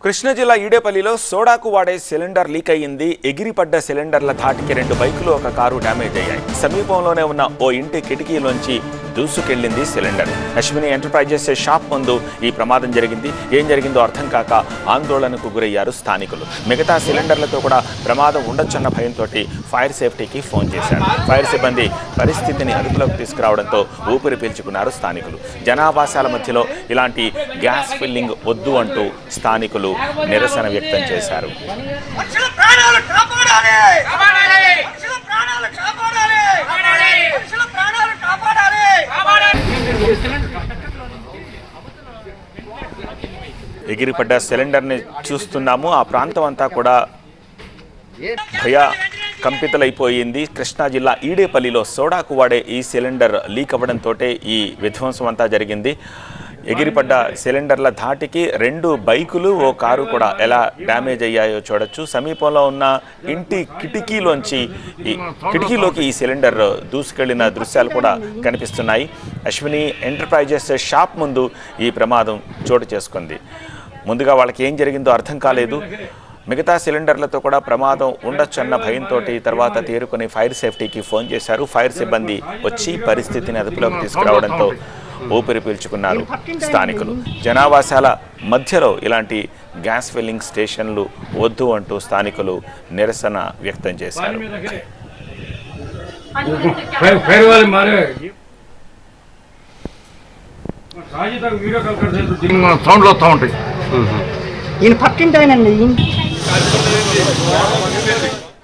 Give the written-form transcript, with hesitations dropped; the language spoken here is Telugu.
కృష్ణా జిల్లా ఈడేపల్లిలో సోడాకు వాడే సిలిండర్ లీక్ అయ్యింది. ఎగిరిపడ్డ సిలిండర్ల ధాటికి 2 బైకులు, ఒక కారు డ్యామేజ్ అయ్యాయి. సమీపంలోనే ఉన్న ఓ ఇంటి కిటికీలోంచి దూసుకెళ్లింది సిలిండర్. అశ్విని ఎంటర్ప్రైజెస్ షాప్ ముందు ఈ ప్రమాదం జరిగింది. ఏం జరిగిందో అర్థం కాక ఆందోళనకు గురయ్యారు స్థానికులు. మిగతా సిలిండర్లతో కూడా ప్రమాదం ఉండొచ్చన్న భయంతో ఫైర్ సేఫ్టీకి ఫోన్ చేశారు. ఫైర్ సిబ్బంది పరిస్థితిని అదుపులోకి తీసుకురావడంతో ఊపిరి పీల్చుకున్నారు స్థానికులు. జనావాసాల మధ్యలో ఇలాంటి గ్యాస్ ఫిల్లింగ్ వద్దు అంటూ స్థానికులు నిరసన వ్యక్తం చేశారు. ఎగిరిపడ్డ సిలిండర్ని చూస్తున్నాము. ఆ ప్రాంతం అంతా కూడా భయ కంపితలైపోయింది. కృష్ణా జిల్లా ఈడేపల్లిలో సోడాకు వాడే ఈ సిలిండర్ లీక్ అవ్వడంతో ఈ విధ్వంసం అంతా జరిగింది. ఎగిరిపడ్డ సిలిండర్ల ధాటికి 2 బైకులు, ఓ కారు కూడా ఎలా డ్యామేజ్ అయ్యాయో చూడొచ్చు. సమీపంలో ఉన్న ఇంటి కిటికీలోకి ఈ సిలిండర్ దూసుకెళ్లిన దృశ్యాలు కూడా కనిపిస్తున్నాయి. అశ్విని ఎంటర్ప్రైజెస్ షాప్ ముందు ఈ ప్రమాదం చోటు చేసుకుంది. ముందుగా వాళ్ళకి ఏం జరిగిందో అర్థం కాలేదు. మిగతా సిలిండర్లతో కూడా ప్రమాదం ఉండొచ్చన్న భయంతో తర్వాత తేరుకొని ఫైర్ సేఫ్టీకి ఫోన్ చేశారు. ఫైర్ సిబ్బంది వచ్చి పరిస్థితిని అదుపులోకి తీసుకురావడంతో ఊపిరి పీల్చుకున్నారు స్థానికులు. జనావాసాల మధ్యలో ఇలాంటి గ్యాస్ ఫిల్లింగ్ స్టేషన్లు వద్దు అంటూ స్థానికులు నిరసన వ్యక్తం చేశారు. సౌండ్లు వస్తూ ఉంటాయి. ఈయన పక్కింటి ఆయనండి.